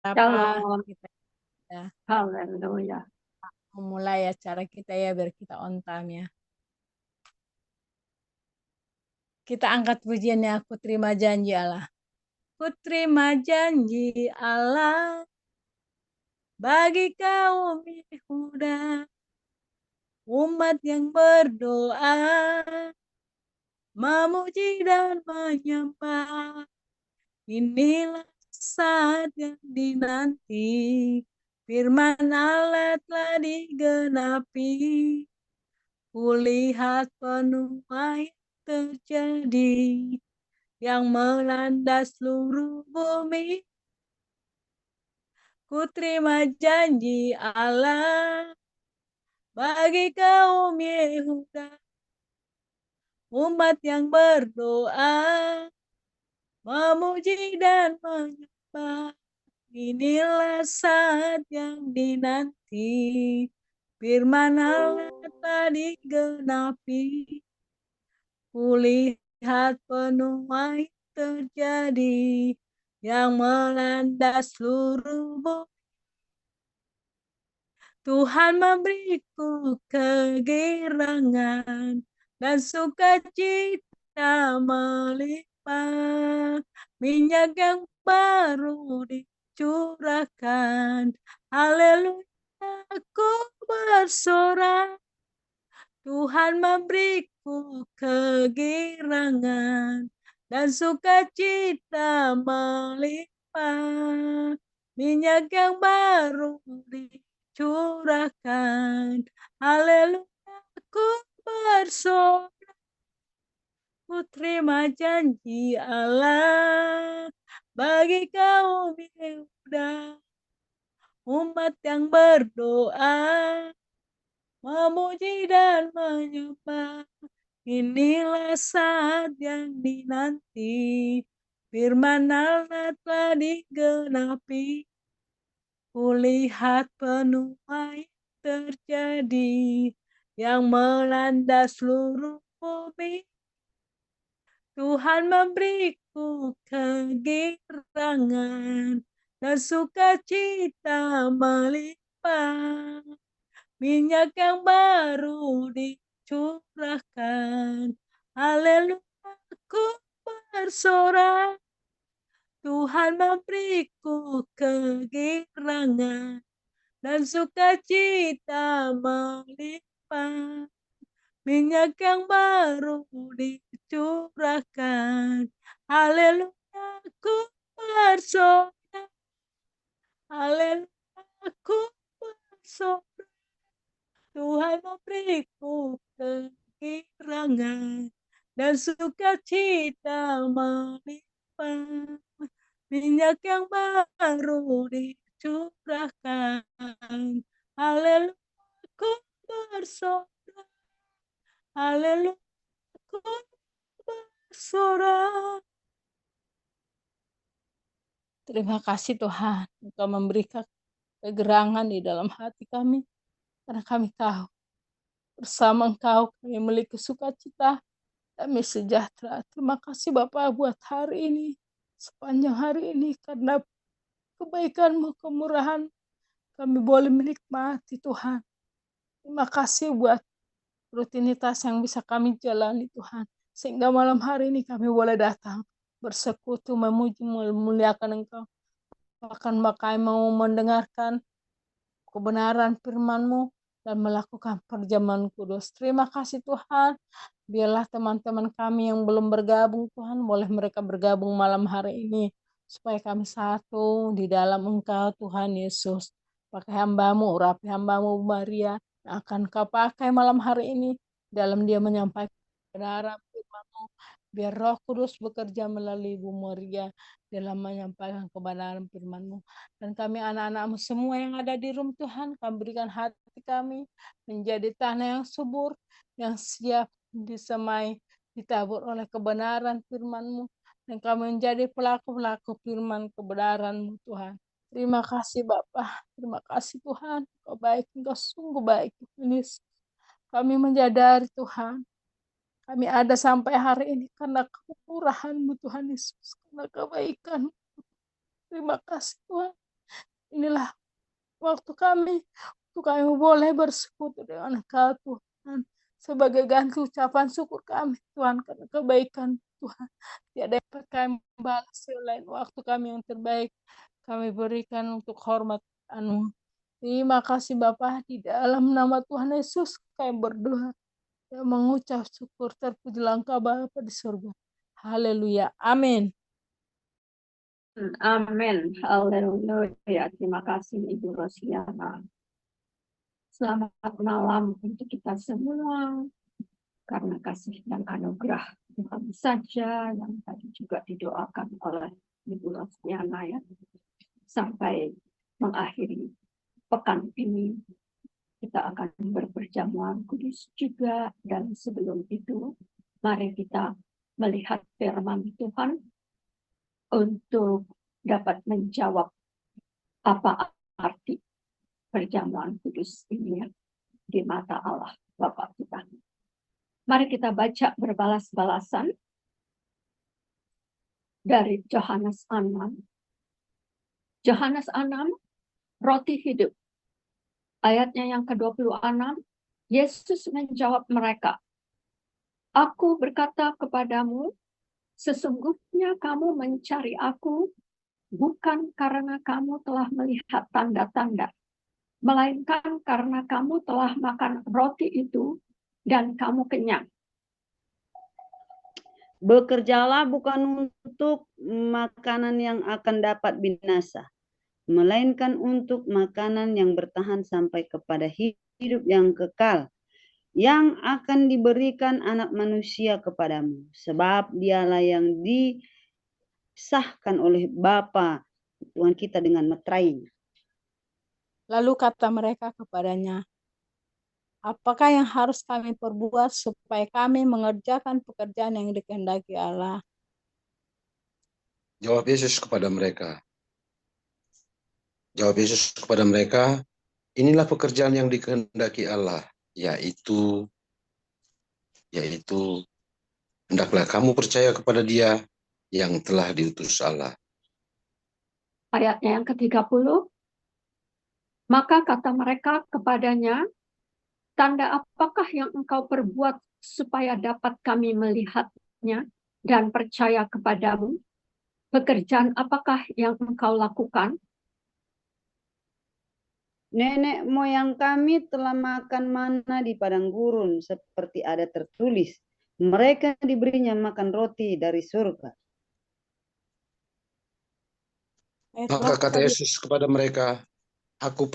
sapa Shalom. kita ya. Haleluya. Memulai acara kita ya biar kita on time ya. Kita angkat pujiannya, aku terima janji Allah. Ku terima janji Allah bagi kaum Yehuda, umat yang berdoa, memuji dan menyembah. Inilah saat yang dinanti, firman Allah telah digenapi. Kulihat penuai terjadi yang melanda seluruh bumi. Ku terima janji Allah bagi kaum Yehuda, umat yang berdoa, memuji dan menyembah. Inilah saat yang dinanti, firman Allah telah digenapi. Kulihat penuai terjadi yang melanda seluruh bumi. Tuhan memberiku kegirangan dan sukacita melimpah. Minyak yang baru dicurahkan. Haleluya, aku bersorak. Tuhan memberiku kegirangan dan sukacita melimpah. Minyak yang baru dicurahkan. Haleluya, aku bersorak. Ku terima janji Allah bagi kaum Yehuda, umat yang berdoa, memuji dan menyembah. Inilah saat yang dinanti, firman Allah telah digenapi. Kulihat penuai terjadi yang melanda seluruh bumi. Tuhan memberiku kegirangan dan sukacita melimpah. Minyak yang baru dicurahkan. Haleluya, aku bersorak. Tuhan memberiku kegirangan dan sukacita melimpah. Minyak yang baru dicurahkan. Haleluya, aku bersorak. Haleluya, aku bersorak. Tuhan memberiku kegirangan dan sukacita melimpah. Minyak yang baru dicurahkan. Haleluya, aku bersorak. Haleluya, aku bersorak. Terima kasih Tuhan, Engkau memberikan kegerangan di dalam hati kami, karena kami tahu bersama Engkau kami memiliki sukacita, kami sejahtera. Terima kasih Bapa buat hari ini, sepanjang hari ini, karena kebaikan-Mu, kemurahan, kami boleh menikmati Tuhan. Terima kasih buat rutinitas yang bisa kami jalani Tuhan, sehingga malam hari ini kami boleh datang bersekutu, memuji, memuliakan Engkau. Bahkan kami mau mendengarkan kebenaran firman-Mu dan melakukan perjamuan kudus. Terima kasih Tuhan. Biarlah teman-teman kami yang belum bergabung Tuhan, boleh mereka bergabung malam hari ini, supaya kami satu di dalam Engkau Tuhan Yesus. Pakai hamba-Mu, urapi hamba-Mu Maria, yang akan Kau pakai malam hari ini, dalam dia menyampaikan kebenaran firman-Mu. Biar Roh Kudus bekerja melalui Ibu Maria dalam menyampaikan kebenaran firman-Mu. Dan kami anak-anak-Mu semua yang ada di room Tuhan, kami berikan hati kami menjadi tanah yang subur, yang siap disemai, ditabur oleh kebenaran firman-Mu. Dan kami menjadi pelaku-pelaku firman kebenaran-Mu Tuhan. Terima kasih Bapa, terima kasih Tuhan. Kau baik, Engkau sungguh baik Tuhan Yesus. Kami menyadari Tuhan, kami ada sampai hari ini karena kemurahan-Mu Tuhan Yesus, karena kebaikan. Terima kasih Tuhan. inilah waktu kami boleh bersekutu dengan Engkau Tuhan, sebagai ganti ucapan syukur kami Tuhan, karena kebaikan Tuhan tiada dapat kami balas selain waktu kami yang terbaik kami berikan untuk hormat anu. Terima kasih Bapa, di dalam nama Tuhan Yesus kami berdoa dan mengucap syukur, terpujilah Engkau Bapa di surga. Haleluya. Amin. Amin. Haleluya. Terima kasih Ibu Rosiana. Selamat malam untuk kita semua. Karena kasih dan anugerah Tuhan saja yang tadi juga didoakan oleh Ibu Rosiana ya. Sampai mengakhiri pekan ini kita akan berperjamuan kudus juga, dan sebelum itu mari kita melihat firman Tuhan untuk dapat menjawab apa arti perjamuan kudus ini di mata Allah Bapa kita. Mari kita baca berbalas-balasan dari Yohanes 6. Yohanes 6, roti hidup. Ayatnya yang ke-26, Yesus menjawab mereka, "Aku berkata kepadamu, sesungguhnya kamu mencari aku bukan karena kamu telah melihat tanda-tanda, melainkan karena kamu telah makan roti itu dan kamu kenyang. Bekerjalah bukan untuk makanan yang akan dapat binasa, melainkan untuk makanan yang bertahan sampai kepada hidup yang kekal, yang akan diberikan Anak Manusia kepadamu, sebab dialah yang disahkan oleh Bapa Tuhan kita dengan meterainya." Lalu kata mereka kepadanya, "Apakah yang harus kami perbuat supaya kami mengerjakan pekerjaan yang dikehendaki Allah?" Jawab Yesus kepada mereka, "Inilah pekerjaan yang dikehendaki Allah, yaitu hendaklah kamu percaya kepada Dia yang telah diutus Allah." Ayatnya yang ke-30, maka kata mereka kepadanya, "Tanda apakah yang engkau perbuat supaya dapat kami melihatnya dan percaya kepadamu? Pekerjaan apakah yang engkau lakukan?" "Nenek moyang kami telah makan mana di padang gurun, seperti ada tertulis, mereka diberinya makan roti dari surga." Maka kata Yesus kepada mereka, Aku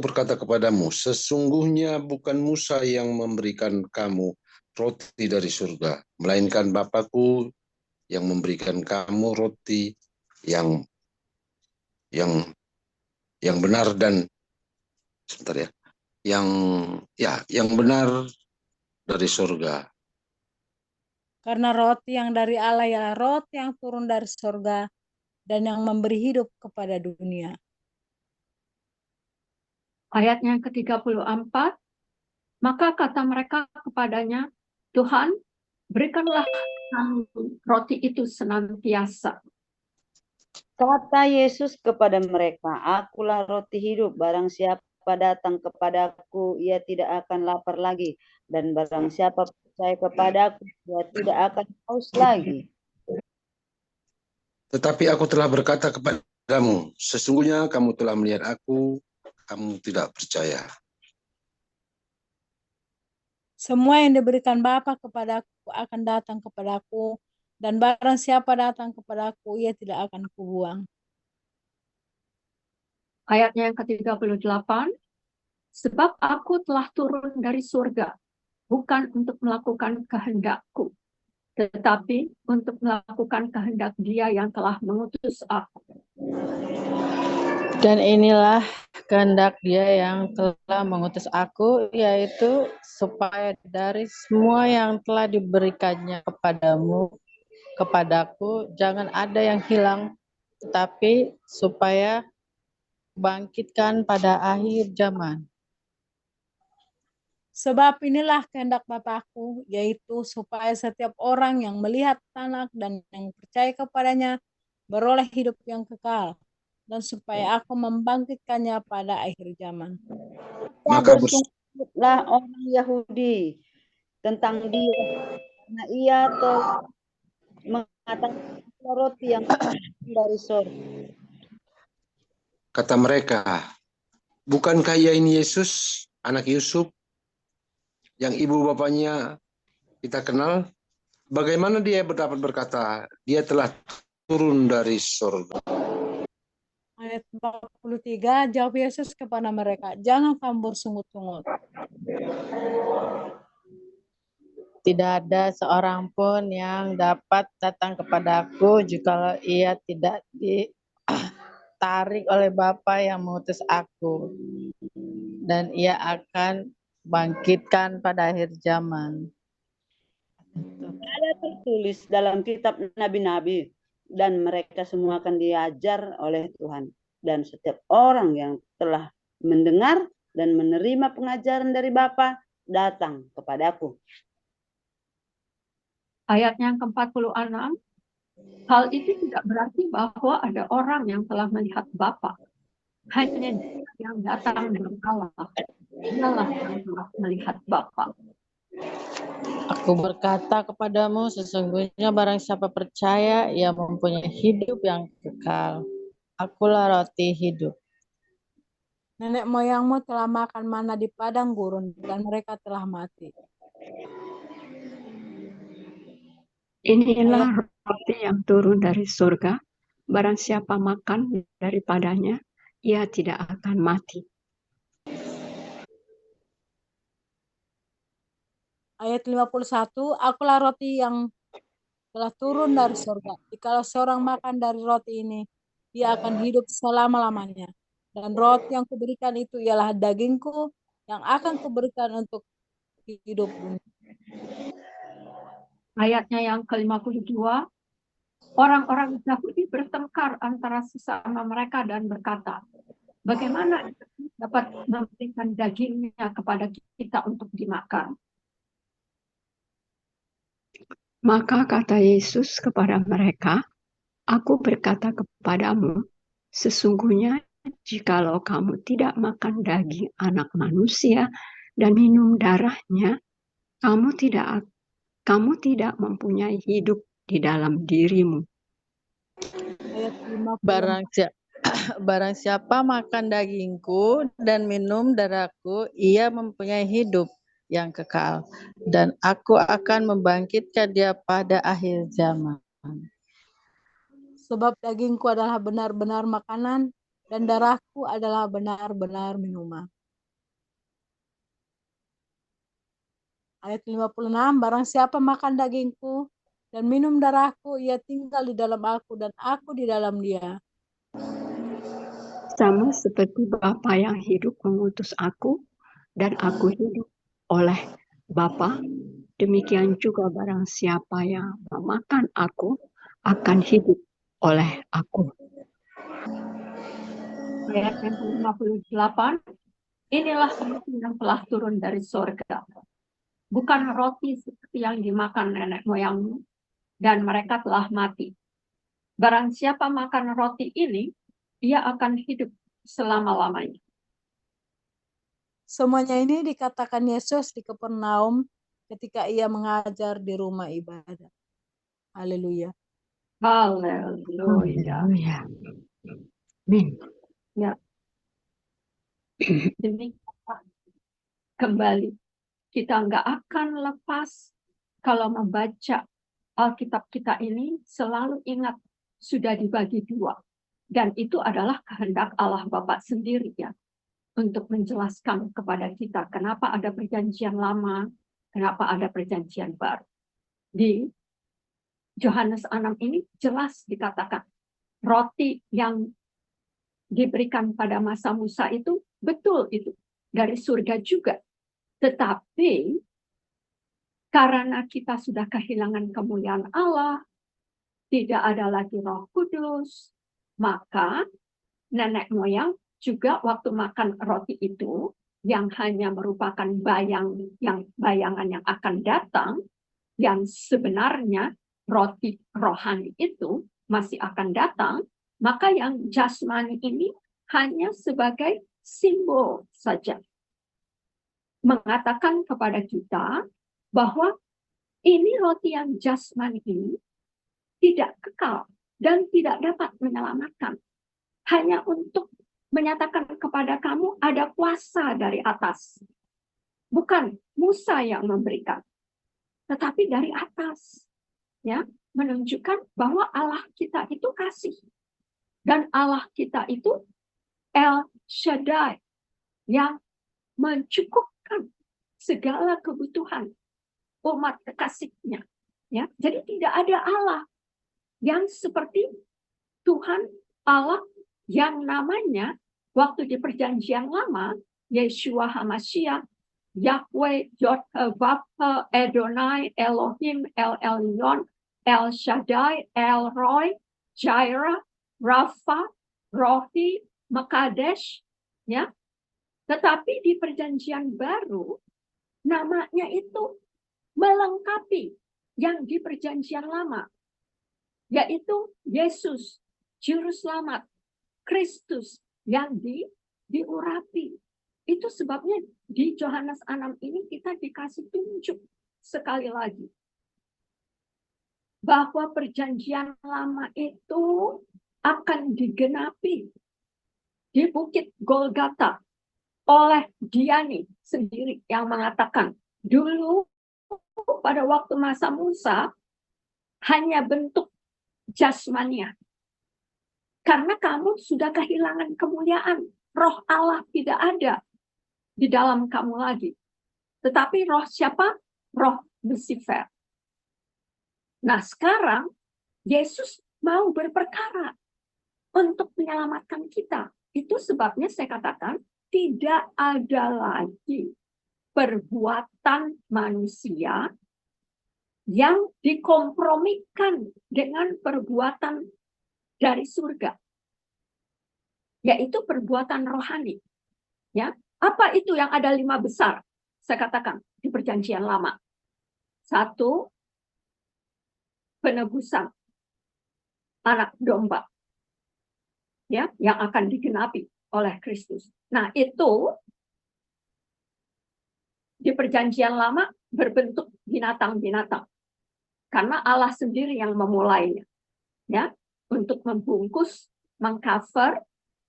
berkata kepadamu, sesungguhnya bukan Musa yang memberikan kamu roti dari surga, melainkan Bapakku yang memberikan kamu roti yang benar dan yang benar dari surga. Karena roti yang dari Allah ialah roti yang turun dari surga dan yang memberi hidup kepada dunia. Ayatnya ke-34, maka kata mereka kepadanya, "Tuhan, berikanlah kami roti itu senantiasa." Kata Yesus kepada mereka, "Akulah roti hidup, barang siapa datang kepadaku, ia tidak akan lapar lagi, dan barang siapa percaya kepadaku, ia tidak akan haus lagi. Tetapi aku telah berkata kepadamu, sesungguhnya kamu telah melihat aku, kamu tidak percaya." Semua yang diberikan Bapa kepadaku akan datang kepadaku, dan barang siapa datang kepadaku, ia tidak akan kubuang. Ayatnya yang ke-38, sebab aku telah turun dari surga, bukan untuk melakukan kehendakku, tetapi untuk melakukan kehendak Dia yang telah mengutus aku. Dan inilah kehendak Dia yang telah mengutus aku, yaitu supaya dari semua yang telah diberikannya kepadaku, jangan ada yang hilang, tetapi supaya bangkitkan pada akhir zaman. Sebab inilah kehendak Bapakku, yaitu supaya setiap orang yang melihat Anak dan yang percaya kepadanya beroleh hidup yang kekal. dan supaya aku membangkitkannya pada akhir zaman. Maka Bersungguhlah orang Yahudi tentang dia, karena ia telah mengatakan roti yang dari surga. kata mereka, bukankah ia ini Yesus, anak Yusuf, yang ibu bapaknya kita kenal? Bagaimana dia dapat berkata, dia telah turun dari surga? Ayat 43, jawab Yesus kepada mereka, jangan kamu bersungut-sungut. Tidak ada seorang pun yang dapat datang kepadaku jikalau ia tidak ditarik oleh Bapa yang mengutus aku. Dan ia akan bangkitkan pada akhir zaman. Ada tertulis dalam kitab nabi-nabi, dan mereka semua akan diajar oleh Tuhan. Dan setiap orang yang telah mendengar dan menerima pengajaran dari Bapa datang kepadaku. Ayat yang ke-46, hal itu tidak berarti bahwa ada orang yang telah melihat Bapa. Hanya dia yang datang dari Allah. Dialah yang telah melihat Bapa. Aku berkata kepadamu, sesungguhnya barang siapa percaya, ia mempunyai hidup yang kekal. Akulah roti hidup. Nenek moyangmu telah makan mana di padang gurun, dan mereka telah mati. Inilah roti yang turun dari surga. Barang siapa makan daripadanya, ia tidak akan mati. Ayat 51, akulah roti yang telah turun dari surga. Jikalau seorang makan dari roti ini, dia akan hidup selama-lamanya. Dan roti yang kuberikan itu ialah dagingku yang akan kuberikan untuk hidup dunia. Ayatnya yang ke-52, orang-orang Yahudi bertengkar antara sesama mereka dan berkata, bagaimana dapat memberikan dagingnya kepada kita untuk dimakan? Maka kata Yesus kepada mereka, aku berkata kepadamu, sesungguhnya jikalau kamu tidak makan daging anak manusia dan minum darahnya, kamu tidak mempunyai hidup di dalam dirimu. Ayat 50. Barang siapa makan dagingku dan minum darahku, ia mempunyai hidup yang kekal, dan aku akan membangkitkan dia pada akhir zaman. Sebab dagingku adalah benar-benar makanan, dan darahku adalah benar-benar minuman. Ayat 56, barang siapa makan dagingku dan minum darahku, ia tinggal di dalam aku dan aku di dalam dia. Sama seperti Bapa yang hidup mengutus aku, dan aku hidup oleh Bapa, demikian juga barang siapa yang memakan aku akan hidup oleh aku. Ayat yang ke-58, inilah roti yang telah turun dari surga. Bukan roti seperti yang dimakan nenek moyangmu, dan mereka telah mati. Barang siapa makan roti ini, ia akan hidup selama-lamanya. Semuanya ini dikatakan Yesus di Kapernaum ketika ia mengajar di rumah ibadah. Haleluya. Haleluya. Amin. Ya. Demikian kembali. Kita nggak akan lepas kalau membaca Alkitab kita ini, selalu ingat sudah dibagi dua. Dan itu adalah kehendak Allah Bapa sendiri ya. Untuk menjelaskan kepada kita kenapa ada perjanjian lama, kenapa ada perjanjian baru. Di Yohanes 6 ini jelas dikatakan roti yang diberikan pada masa Musa itu betul itu dari surga juga. Tetapi karena kita sudah kehilangan kemuliaan Allah, tidak ada lagi Roh Kudus, maka nenek moyang juga waktu makan roti itu yang hanya merupakan bayangan yang akan datang, yang sebenarnya roti rohani itu masih akan datang, Maka yang jasmani ini hanya sebagai simbol saja. Mengatakan kepada kita bahwa ini roti yang jasmani ini tidak kekal dan tidak dapat menyelamatkan. Hanya untuk menyatakan kepada kamu ada kuasa dari atas. Bukan Musa yang memberikan, tetapi dari atas. Ya, menunjukkan bahwa Allah kita itu kasih. Dan Allah kita itu El Shaddai yang mencukupkan segala kebutuhan umat kekasihnya. Ya, jadi tidak ada Allah yang seperti Tuhan Allah yang namanya waktu di perjanjian lama Yeshua HaMashiach, Yahweh, Yod-Heh-Vav-Heh, Adonai, Elohim, El Elyon, El Shaddai, El Roy, Jireh, Rafa, Rohi, Makadesh, ya. Tetapi di perjanjian baru namanya itu melengkapi yang di perjanjian lama, yaitu Yesus, Juru Selamat, Kristus yang diurapi. Itu sebabnya di Yohanes 6 ini kita dikasih tunjuk sekali lagi bahwa perjanjian lama itu akan digenapi di Bukit Golgata oleh Diani sendiri yang mengatakan, dulu pada waktu masa Musa hanya bentuk jasmania. Karena kamu sudah kehilangan kemuliaan, roh Allah tidak ada di dalam kamu lagi. Tetapi roh siapa? Roh Lucifer. Nah sekarang Yesus mau berperkara untuk menyelamatkan kita. Itu sebabnya saya katakan tidak ada lagi perbuatan manusia yang dikompromikan dengan perbuatan dari surga, yaitu perbuatan rohani. Ya, apa itu yang ada 5 besar? Saya katakan di perjanjian lama. 1, penebusan anak domba, ya, yang akan digenapi oleh Kristus. Nah, itu di perjanjian lama berbentuk binatang-binatang. Karena Allah sendiri yang memulainya. Ya, untuk membungkus, mengcover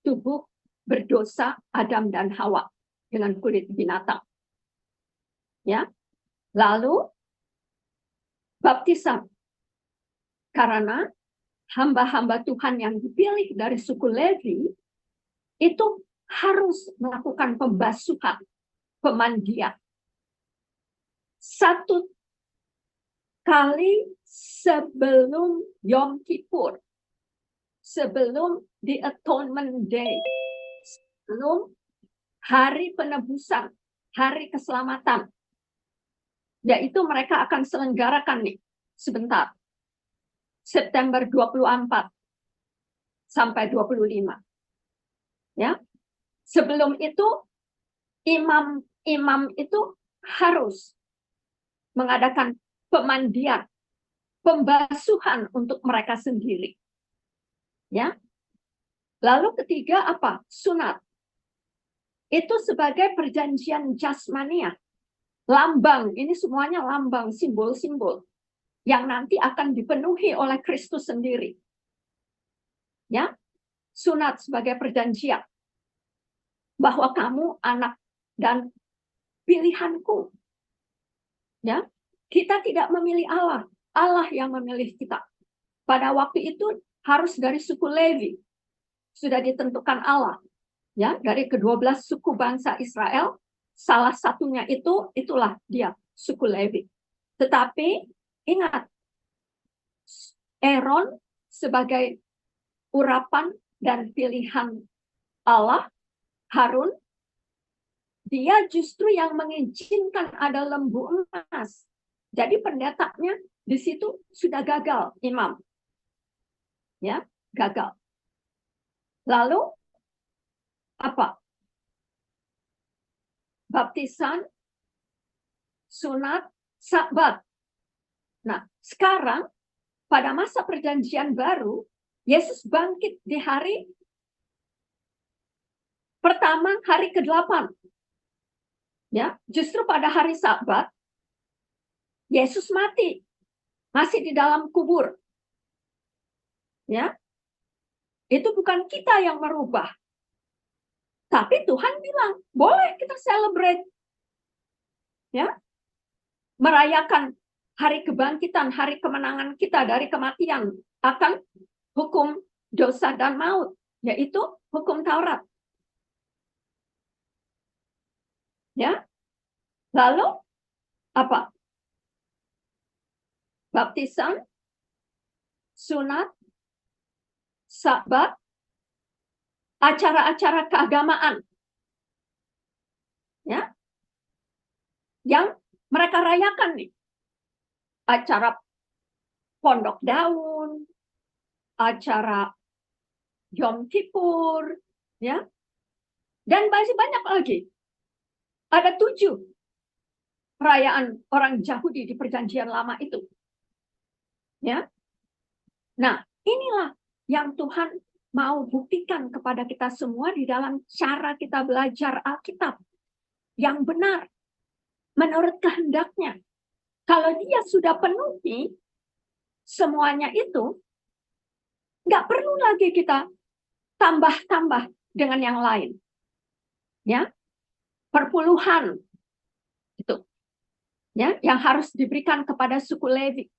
tubuh berdosa Adam dan Hawa dengan kulit binatang. Ya. Lalu baptisan. Karena hamba-hamba Tuhan yang dipilih dari suku Levi itu harus melakukan pembasuhan, pemandian. 1 kali sebelum Yom Kippur, sebelum the Atonement Day, sebelum hari penebusan, hari keselamatan, yaitu mereka akan selenggarakan nih sebentar, September 24 sampai 25. Ya, sebelum itu imam itu harus mengadakan pemandian, pembasuhan untuk mereka sendiri. Ya. Lalu ketiga apa? Sunat. Itu sebagai perjanjian jasmania. Lambang, ini semuanya lambang, simbol-simbol yang nanti akan dipenuhi oleh Kristus sendiri. Ya. Sunat sebagai perjanjian bahwa kamu anak dan pilihanku. Ya, kita tidak memilih Allah, Allah yang memilih kita. Pada waktu itu harus dari suku Levi, sudah ditentukan Allah. Ya, dari ke-12 suku bangsa Israel, salah satunya itulah dia, suku Levi. Tetapi ingat, Aaron sebagai urapan dan pilihan Allah, Harun, dia justru yang mengizinkan ada lembu emas. Jadi pendetanya di situ sudah gagal, imam. Ya, gagal. Lalu apa? Baptisan, sunat, sabat. Nah, sekarang pada masa perjanjian baru Yesus bangkit di hari pertama, hari ke-8. Ya, justru pada hari Sabat Yesus mati, masih di dalam kubur. Ya, itu bukan kita yang merubah, tapi Tuhan bilang boleh kita celebrate, ya, merayakan hari kebangkitan, hari kemenangan kita dari kematian akan hukum dosa dan maut, yaitu hukum Taurat. Ya, lalu apa? Baptisan, sunat, Sabat, acara-acara keagamaan, ya, yang mereka rayakan nih, acara pondok daun, acara Yom Kippur, ya, dan masih banyak lagi. Ada 7 perayaan orang Yahudi di Perjanjian Lama itu, ya. Nah, inilah yang Tuhan mau buktikan kepada kita semua di dalam cara kita belajar Alkitab yang benar menurut kehendaknya. Kalau dia sudah penuhi semuanya itu, nggak perlu lagi kita tambah-tambah dengan yang lain. Ya, perpuluhan itu, ya, yang harus diberikan kepada suku Lewi.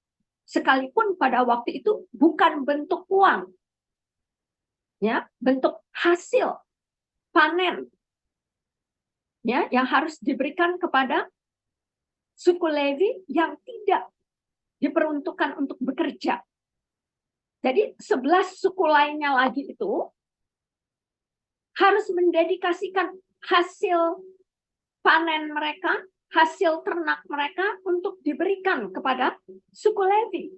Sekalipun pada waktu itu bukan bentuk uang, ya, bentuk hasil panen, ya, yang harus diberikan kepada suku Lewi yang tidak diperuntukkan untuk bekerja. Jadi 11 suku lainnya lagi itu harus mendedikasikan hasil panen mereka, hasil ternak mereka untuk diberikan kepada suku Lewi.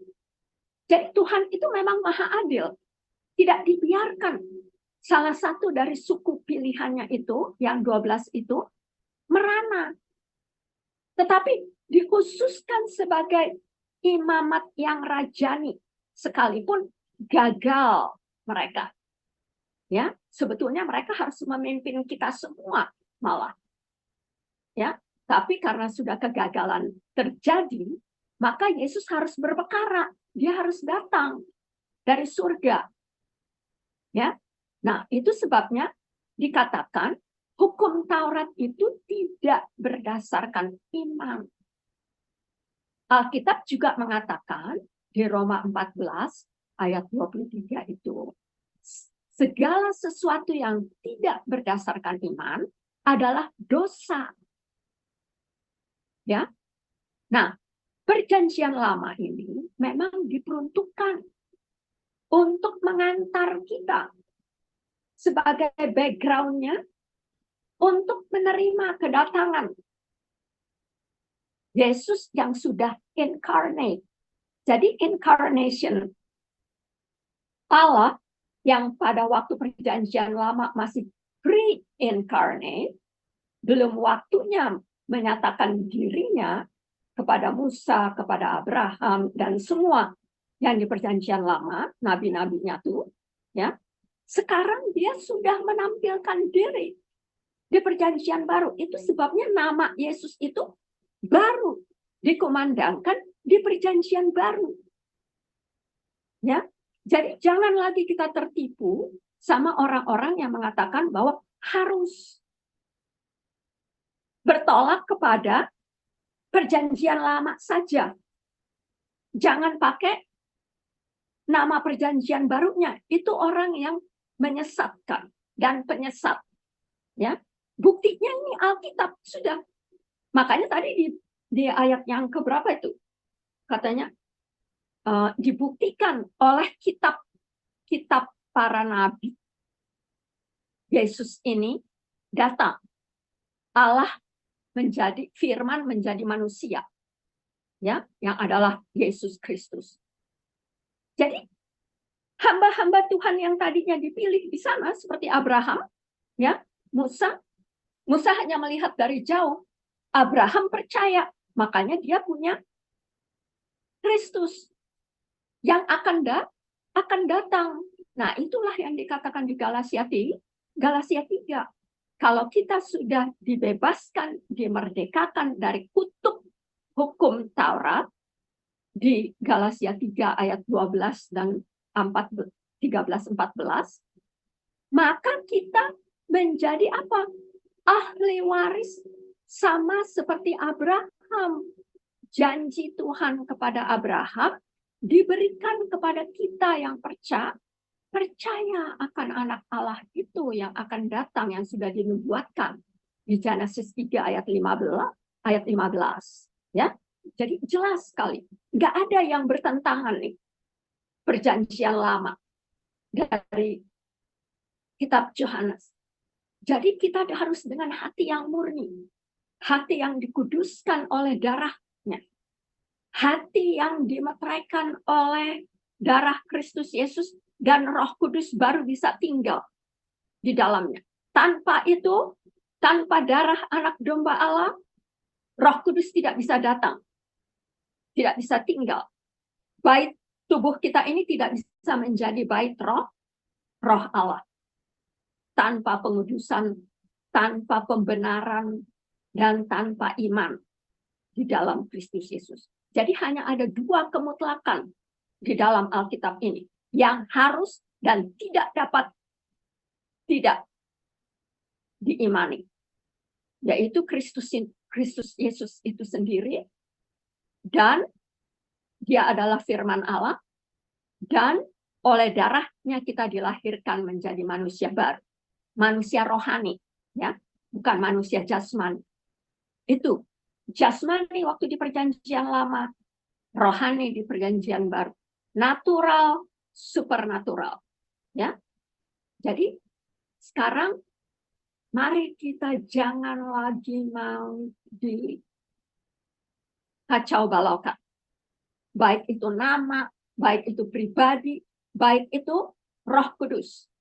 Jadi Tuhan itu memang maha adil. Tidak dibiarkan salah satu dari suku pilihannya itu, yang 12 itu, merana. Tetapi dikhususkan sebagai imamat yang rajani, sekalipun gagal mereka. Ya, sebetulnya mereka harus memimpin kita semua malah. Ya, tapi karena sudah kegagalan terjadi, maka Yesus harus berperkara. Dia harus datang dari surga. Ya. Nah, itu sebabnya dikatakan hukum Taurat itu tidak berdasarkan iman. Alkitab juga mengatakan di Roma 14 ayat 23 itu, segala sesuatu yang tidak berdasarkan iman adalah dosa. Ya. Nah, Perjanjian Lama ini memang diperuntukkan untuk mengantar kita sebagai background-nya untuk menerima kedatangan Yesus yang sudah incarnate. Jadi incarnation, Allah yang pada waktu Perjanjian Lama masih pre-incarnate, belum waktunya menyatakan dirinya kepada Musa, kepada Abraham, dan semua yang di Perjanjian Lama, nabi-nabinya tuh, ya. Sekarang dia sudah menampilkan diri di Perjanjian Baru. Itu sebabnya nama Yesus itu baru dikumandangkan di Perjanjian Baru. Ya, jadi jangan lagi kita tertipu sama orang-orang yang mengatakan bahwa harus bertolak kepada Perjanjian Lama saja. Jangan pakai nama Perjanjian Barunya. Itu orang yang menyesatkan dan penyesat. Ya, buktinya ini Alkitab sudah. Makanya tadi di ayat yang keberapa itu katanya dibuktikan oleh kitab para nabi. Yesus ini datang. Allah menjadi firman, menjadi manusia, ya, yang adalah Yesus Kristus. Jadi hamba-hamba Tuhan yang tadinya dipilih di sana seperti Abraham, ya, Musa hanya melihat dari jauh. Abraham percaya, makanya dia punya Kristus yang akan datang Nah, itulah yang dikatakan di Galatia 3. Kalau kita sudah dibebaskan, dimerdekakan dari kutub hukum Taurat, di Galatia 3 ayat 12 dan 13-14, maka kita menjadi apa? Ahli waris sama seperti Abraham. Janji Tuhan kepada Abraham diberikan kepada kita yang percaya akan anak Allah itu yang akan datang, yang sudah dinubuatkan di Genesis 3 ayat 15. Ya, jadi jelas sekali, nggak ada yang bertentangan nih perjanjian lama dari kitab Yohanes. Jadi kita harus dengan hati yang murni, hati yang dikuduskan oleh darahnya, hati yang dimeteraikan oleh darah Kristus Yesus, dan Roh Kudus baru bisa tinggal di dalamnya. Tanpa itu, tanpa darah anak domba Allah, Roh Kudus tidak bisa datang, tidak bisa tinggal. Bait tubuh kita ini tidak bisa menjadi bait roh Allah. Tanpa pengudusan, tanpa pembenaran, dan tanpa iman di dalam Kristus Yesus. Jadi hanya ada dua kemutlakan di dalam Alkitab ini yang harus dan tidak dapat tidak diimani, yaitu Kristus Yesus itu sendiri, dan dia adalah firman Allah, dan oleh darahnya kita dilahirkan menjadi manusia baru, manusia rohani, ya, bukan manusia jasmani. Itu jasmani waktu di perjanjian lama, rohani di perjanjian baru, natural, supernatural, ya. Jadi sekarang mari kita jangan lagi mau dikacau balaukan, baik itu nama, baik itu pribadi, baik itu Roh Kudus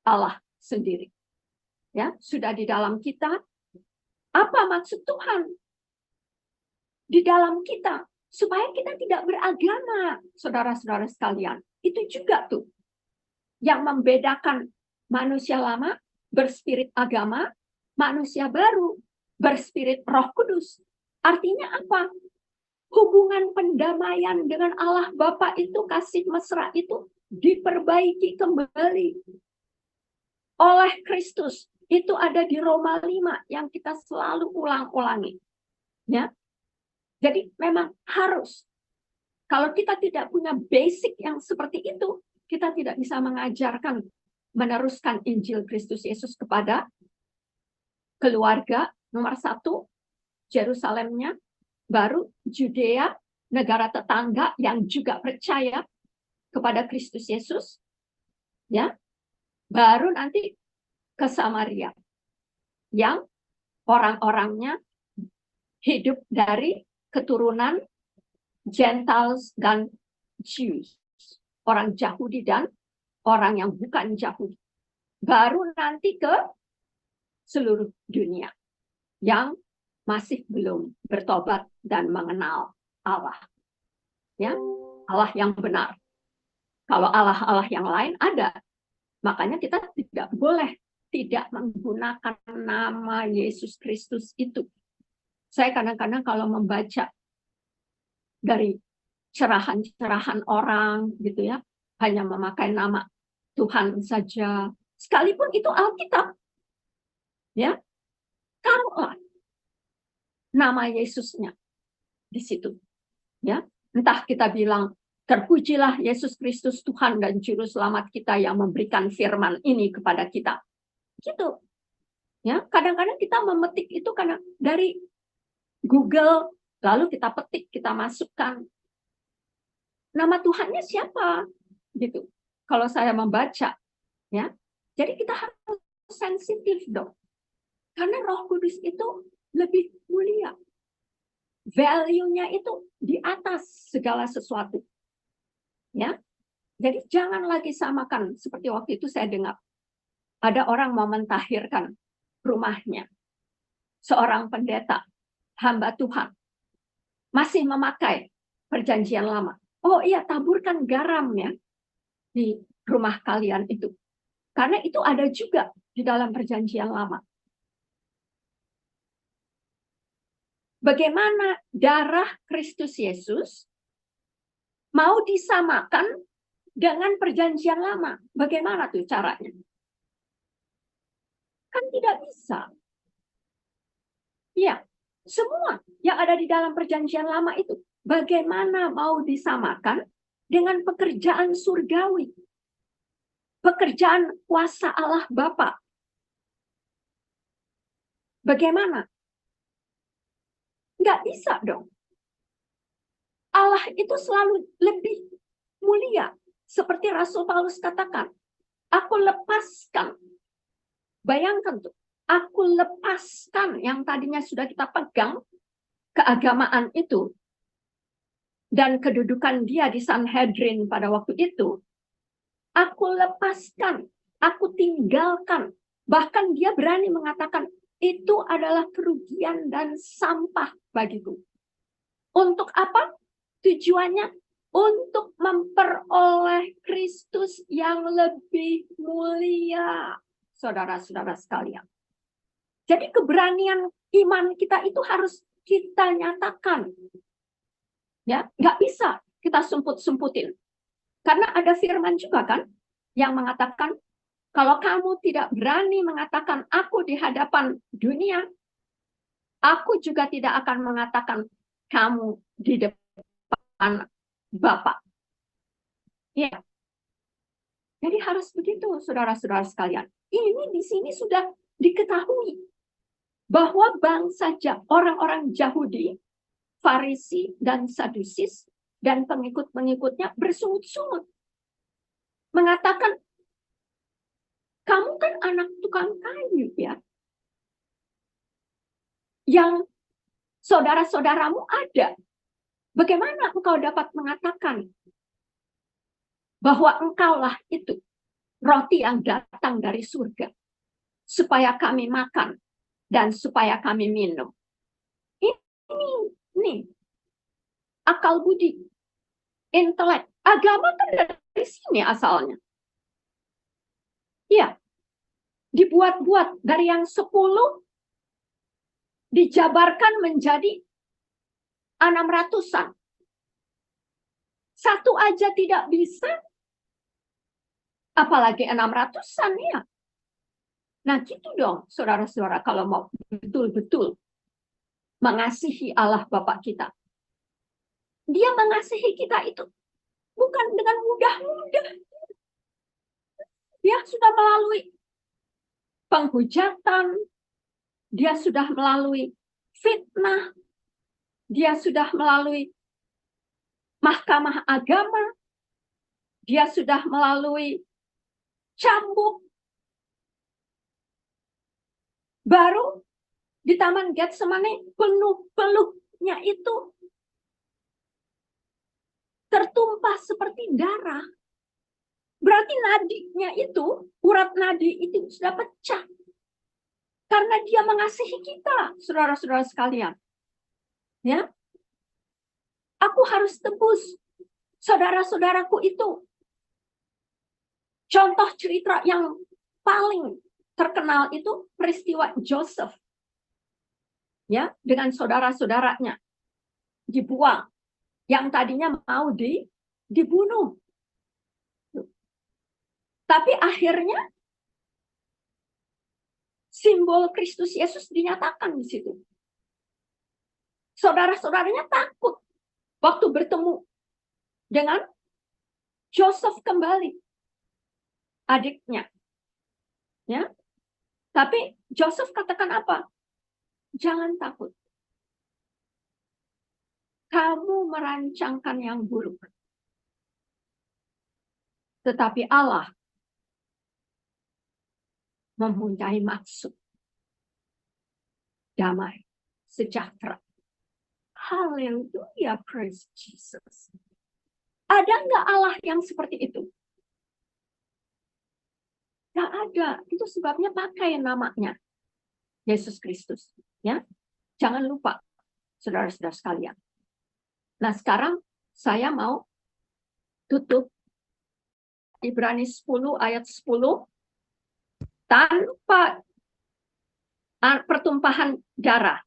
Allah sendiri, ya, sudah di dalam kita. Apa maksud Tuhan di dalam kita? Supaya kita tidak beragama, saudara-saudara sekalian. Itu juga tuh yang membedakan manusia lama berspirit agama, manusia baru berspirit Roh Kudus. Artinya apa? Hubungan pendamaian dengan Allah Bapa itu, kasih mesra itu diperbaiki kembali oleh Kristus. Itu ada di Roma 5 yang kita selalu ulang-ulangi. Ya. Jadi memang harus. Kalau kita tidak punya basic yang seperti itu, kita tidak bisa mengajarkan, meneruskan Injil Kristus Yesus kepada keluarga, nomor 1, Yerusalemnya, baru Judea, negara tetangga yang juga percaya kepada Kristus Yesus, ya, baru nanti ke Samaria, yang orang-orangnya hidup dari keturunan Gentiles dan Jews, orang Yahudi dan orang yang bukan Yahudi. Baru nanti ke seluruh dunia yang masih belum bertobat dan mengenal Allah. Ya, Allah yang benar. Kalau Allah-Allah yang lain ada, makanya kita tidak boleh tidak menggunakan nama Yesus Kristus itu. Saya kadang-kadang kalau membaca dari cerahan-cerahan orang gitu ya, hanya memakai nama Tuhan saja, sekalipun itu Alkitab, ya, taruhlah nama Yesusnya di situ, ya. Entah kita bilang terpujilah Yesus Kristus Tuhan dan Juru Selamat kita yang memberikan firman ini kepada kita, gitu, ya. Kadang-kadang kita memetik itu karena dari Google, lalu kita petik, kita masukkan nama Tuhannya siapa, gitu. Kalau saya membaca, ya, jadi kita harus sensitif dong, karena Roh Kudus itu lebih mulia, value-nya itu di atas segala sesuatu, ya. Jadi jangan lagi samakan seperti waktu itu saya dengar ada orang mau mentahirkan rumahnya, seorang pendeta, hamba Tuhan, masih memakai perjanjian lama. Oh iya, taburkan garamnya di rumah kalian itu. Karena itu ada juga di dalam perjanjian lama. Bagaimana darah Kristus Yesus mau disamakan dengan perjanjian lama? Bagaimana tuh caranya? Kan tidak bisa. Ya, semua yang ada di dalam perjanjian lama itu, bagaimana mau disamakan dengan pekerjaan surgawi? Pekerjaan kuasa Allah Bapa. Bagaimana? Nggak bisa dong. Allah itu selalu lebih mulia. Seperti Rasul Paulus katakan, aku lepaskan. Bayangkan tuh, aku lepaskan yang tadinya sudah kita pegang, keagamaan itu, dan kedudukan dia di Sanhedrin pada waktu itu, aku lepaskan, aku tinggalkan. Bahkan dia berani mengatakan, itu adalah kerugian dan sampah bagiku. Untuk apa? Tujuannya untuk memperoleh Kristus yang lebih mulia. Saudara-saudara sekalian. Jadi keberanian iman kita itu harus kita nyatakan. Ya, nggak bisa kita sumput-sumputin. Karena ada firman juga kan yang mengatakan kalau kamu tidak berani mengatakan aku di hadapan dunia, aku juga tidak akan mengatakan kamu di depan Bapa. Ya. Jadi harus begitu, saudara-saudara sekalian. Ini di sini sudah diketahui bahwa bangsa orang-orang Yahudi, Farisi dan Sadusis dan pengikut-pengikutnya bersungut-sungut mengatakan, kamu kan anak tukang kayu ya, yang saudara-saudaramu ada. Bagaimana engkau dapat mengatakan bahwa engkaulah itu roti yang datang dari surga, supaya kami makan dan supaya kami minum? Ini akal budi, intelek, agama kan dari sini asalnya. Iya, dibuat-buat dari yang 10 dijabarkan menjadi 600-an. Satu aja tidak bisa, apalagi 600-an ya. Nah gitu dong saudara-saudara kalau mau betul-betul mengasihi Allah Bapa kita. Dia mengasihi kita itu bukan dengan mudah-mudah. Dia sudah melalui penghujatan, dia sudah melalui fitnah, dia sudah melalui mahkamah agama, dia sudah melalui cambuk. Baru di Taman Getsemani peluh-peluhnya itu tertumpah seperti darah. Berarti nadinya itu, urat nadi itu sudah pecah. Karena dia mengasihi kita, saudara-saudara sekalian. Ya, aku harus tebus saudara-saudaraku itu. Contoh cerita yang paling terkenal itu peristiwa Joseph. Ya, dengan saudara-saudaranya dibuang. Yang tadinya mau dibunuh. Tapi akhirnya simbol Kristus Yesus dinyatakan di situ. Saudara-saudaranya takut waktu bertemu dengan Joseph kembali, adiknya. Ya. Tapi Joseph katakan apa? Jangan takut. Kamu merancangkan yang buruk. Tetapi Allah mempunyai maksud damai, sejahtera. Haleluya, praise Jesus. Ada nggak Allah yang seperti itu? Nggak ada. Itu sebabnya pakai namanya Yesus Kristus. Ya, jangan lupa, saudara-saudara sekalian. Nah, sekarang saya mau tutup Ibrani 10 ayat 10, tanpa pertumpahan darah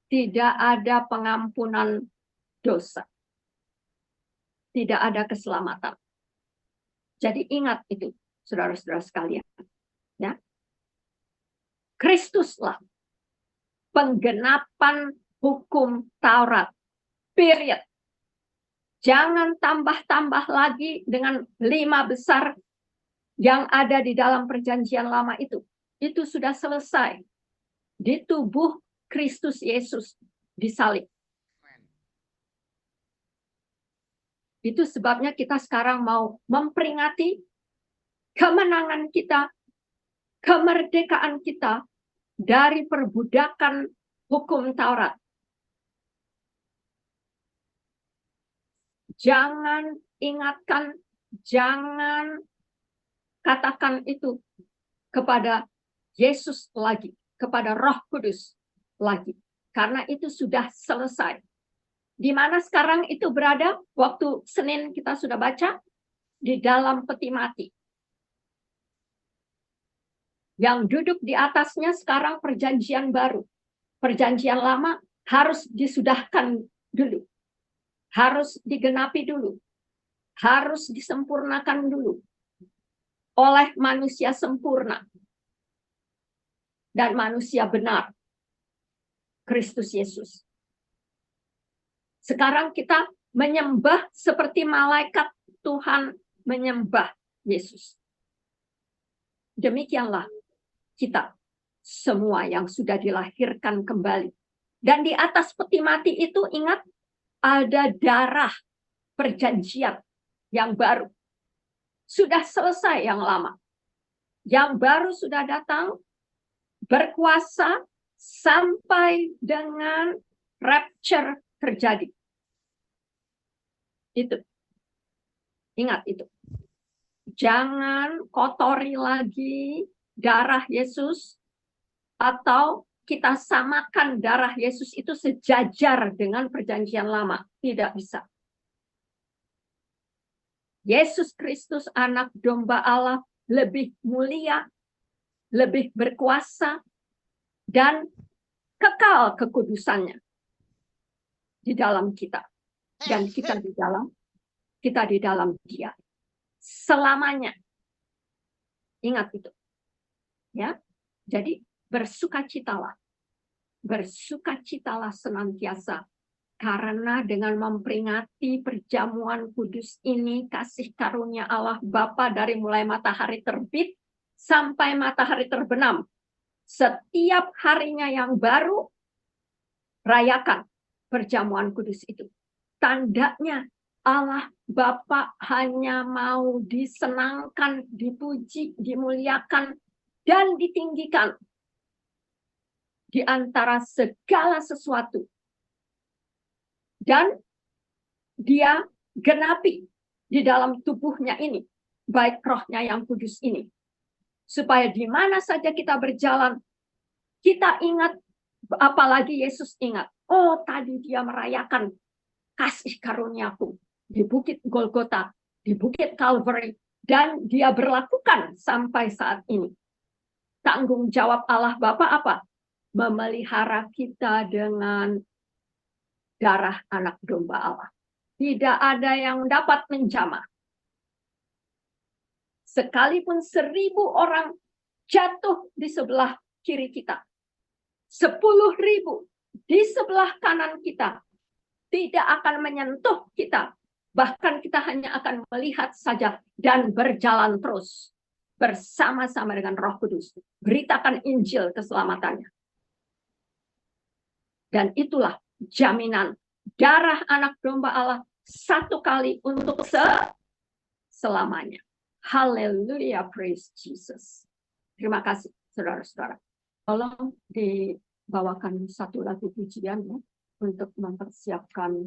tidak ada pengampunan dosa. Tidak ada keselamatan. Jadi ingat itu, saudara-saudara sekalian. Ya. Kristuslah penggenapan hukum Taurat. Period. Jangan tambah-tambah lagi dengan 5 besar yang ada di dalam perjanjian lama itu. Itu sudah selesai. Di tubuh Kristus Yesus disalib. Itu sebabnya kita sekarang mau memperingati kemenangan kita, kemerdekaan kita dari perbudakan hukum Taurat. Jangan ingatkan, jangan katakan itu kepada Yesus lagi, kepada Roh Kudus lagi. Karena itu sudah selesai. Di mana sekarang itu berada? Waktu Senin kita sudah baca, di dalam peti mati. Yang duduk di atasnya sekarang perjanjian baru. Perjanjian lama harus disudahkan dulu. Harus digenapi dulu. Harus disempurnakan dulu. Oleh manusia sempurna. Dan manusia benar. Kristus Yesus. Sekarang kita menyembah seperti malaikat Tuhan menyembah Yesus. Demikianlah kita semua yang sudah dilahirkan kembali. Dan di atas peti mati itu ingat ada darah perjanjian yang baru. Sudah selesai yang lama. Yang baru sudah datang berkuasa sampai dengan rapture terjadi. Itu. Ingat itu. Jangan kotori lagi darah Yesus atau kita samakan darah Yesus itu sejajar dengan perjanjian lama. Tidak bisa. Yesus Kristus anak domba Allah lebih mulia, lebih berkuasa, dan kekal kekudusannya di dalam kita. Dan kita di dalam Dia. Selamanya. Ingat itu. Ya. Jadi bersukacitalah. Bersukacitalah senantiasa. Karena dengan memperingati perjamuan kudus ini, kasih karunia Allah Bapa dari mulai matahari terbit sampai matahari terbenam. Setiap harinya yang baru, rayakan perjamuan kudus itu. Tandanya Allah Bapa hanya mau disenangkan, dipuji, dimuliakan, dan ditinggikan di antara segala sesuatu. Dan Dia genapi di dalam tubuhnya ini, baik rohnya yang kudus ini. Supaya di mana saja kita berjalan, kita ingat, apalagi Yesus ingat, oh tadi Dia merayakan kasih karuniaku di Bukit Golgota, di Bukit Calvary, dan Dia berlakukan sampai saat ini. Tanggung jawab Allah Bapa apa? Memelihara kita dengan darah anak domba Allah. Tidak ada yang dapat menjamah. Sekalipun 1.000 orang jatuh di sebelah kiri kita, 10.000 di sebelah kanan kita, tidak akan menyentuh kita. Bahkan kita hanya akan melihat saja dan berjalan terus bersama-sama dengan Roh Kudus. Beritakan Injil keselamatannya. Dan itulah jaminan darah anak domba Allah satu kali untuk selamanya. Haleluya, praise Jesus. Terima kasih, saudara-saudara. Tolong dibawakan satu lagu pujian ya, untuk mempersiapkan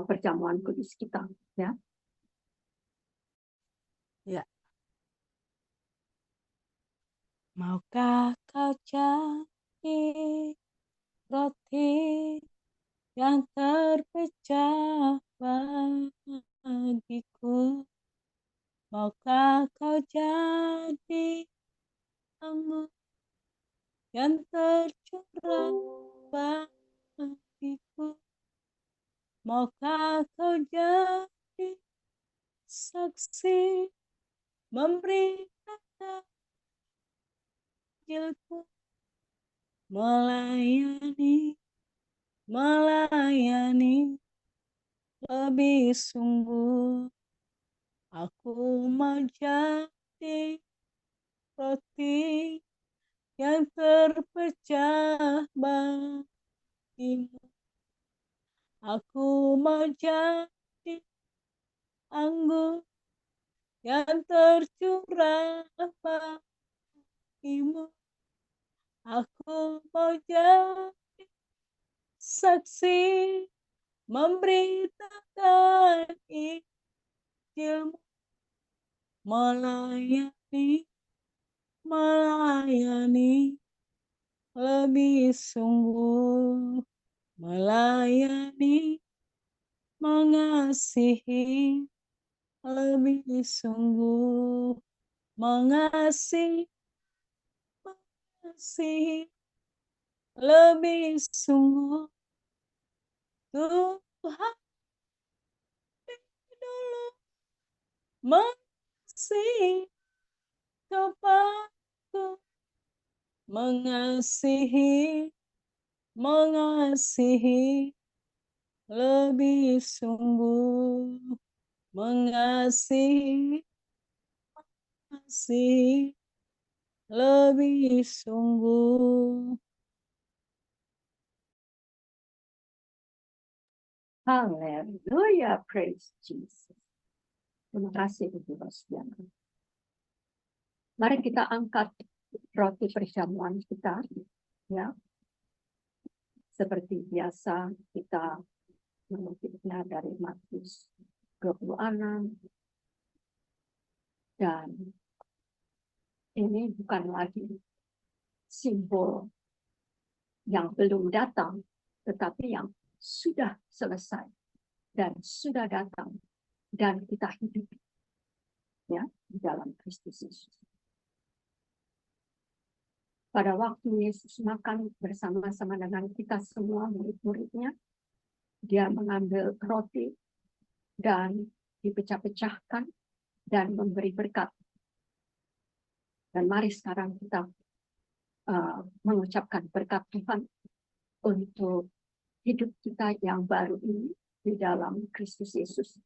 perjamuan kudus kita. Ya. Ya. Maukah kau jadi roti yang terpecah, Bapa? bagiku. Maukah kau jadi anggur yang tercurah bagiku? Maukah kau jadi saksi memberi kata Injilku, melayani lebih sungguh. Aku mau jadi roti yang terpecah bagimu. Aku mau jadi anggur yang tercurah bagimu. Aku mau jadi saksi memberitakan Injilmu, melayani lebih sungguh, melayani, mengasihi lebih sungguh, mengasihi lebih sungguh. Tuhan dulu mengasihi kepadaku, mengasihi lebih sungguh, mengasihi lebih sungguh. Haleluya, praise Jesus. Terima kasih Ibu Rosdiana. Mari kita angkat roti perjamuan kita, ya. Seperti biasa kita mengutipnya dari Matius 26. Dan ini bukan lagi simbol yang belum datang, tetapi yang sudah selesai dan sudah datang dan kita hidup, ya, di dalam Kristus Yesus. Pada waktu Yesus makan bersama-sama dengan kita semua murid-muridnya, dia mengambil roti dan dipecah-pecahkan dan memberi berkat. Dan mari sekarang kita mengucapkan berkat Tuhan untuk hidup kita yang baru ini di dalam Kristus Yesus.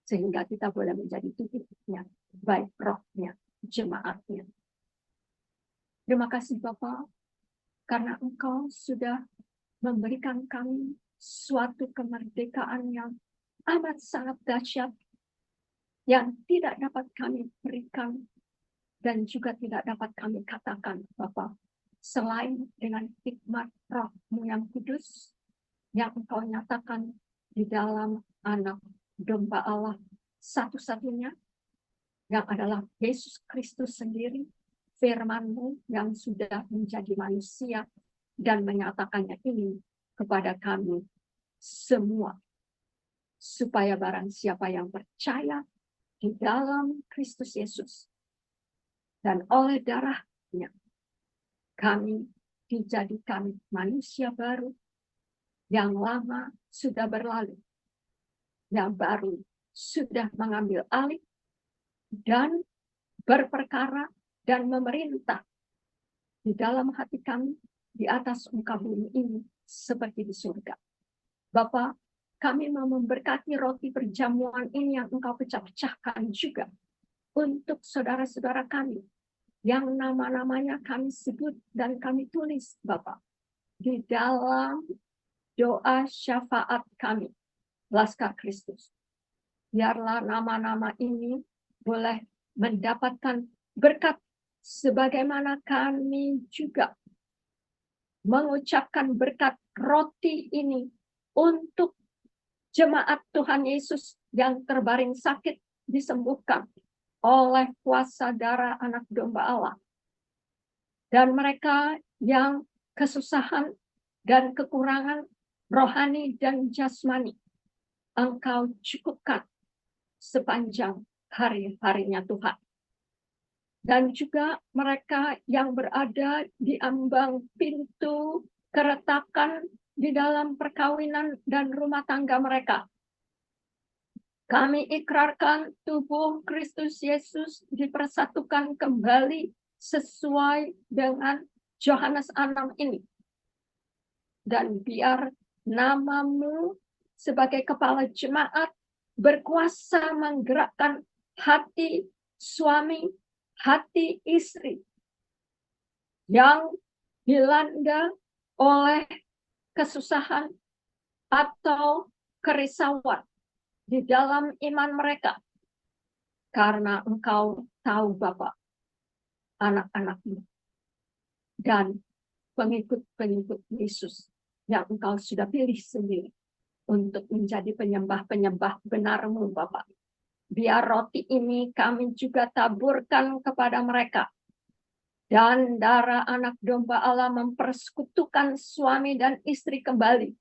Sehingga kita boleh menjadi tubuhnya, baik rohnya, jemaatnya. Terima kasih Bapa, karena Engkau sudah memberikan kami suatu kemerdekaan yang amat sangat dahsyat, yang tidak dapat kami berikan dan juga tidak dapat kami katakan, Bapa, selain dengan hikmat Roh-Mu yang kudus, yang Engkau nyatakan di dalam Anak Domba Allah satu-satunya, yang adalah Yesus Kristus sendiri, firman-Mu yang sudah menjadi manusia dan menyatakannya ini kepada kami semua, supaya barang siapa yang percaya di dalam Kristus Yesus dan oleh darah-Nya, kami dijadikan manusia baru. Yang lama sudah berlalu, yang baru sudah mengambil alih dan berperkara dan memerintah di dalam hati kami di atas muka bumi ini seperti di surga. Bapa, kami mau memberkati roti perjamuan ini yang Engkau pecah-pecahkan juga untuk saudara-saudara kami yang nama-namanya kami sebut dan kami tulis, Bapa, di dalam doa syafaat kami, Laskar Kristus. Biarlah nama-nama ini boleh mendapatkan berkat, sebagaimana kami juga mengucapkan berkat roti ini untuk jemaat Tuhan Yesus yang terbaring sakit disembuhkan oleh kuasa darah Anak Domba Allah. Dan mereka yang kesusahan dan kekurangan rohani dan jasmani, Engkau cukupkan sepanjang hari-harinya Tuhan. Dan juga mereka yang berada di ambang pintu keretakan di dalam perkawinan dan rumah tangga mereka. Kami ikrarkan tubuh Kristus Yesus dipersatukan kembali sesuai dengan Yohanes 6 ini. Dan biar namamu sebagai kepala jemaat berkuasa menggerakkan hati suami, hati istri yang dilanda oleh kesusahan atau kerisauan di dalam iman mereka. Karena Engkau tahu Bapa, anak-anakmu dan pengikut-pengikut Yesus yang Engkau sudah pilih sendiri untuk menjadi penyembah-penyembah benar-Mu Bapa. Biar roti ini kami juga taburkan kepada mereka. Dan darah anak domba Allah mempersekutukan suami dan istri kembali.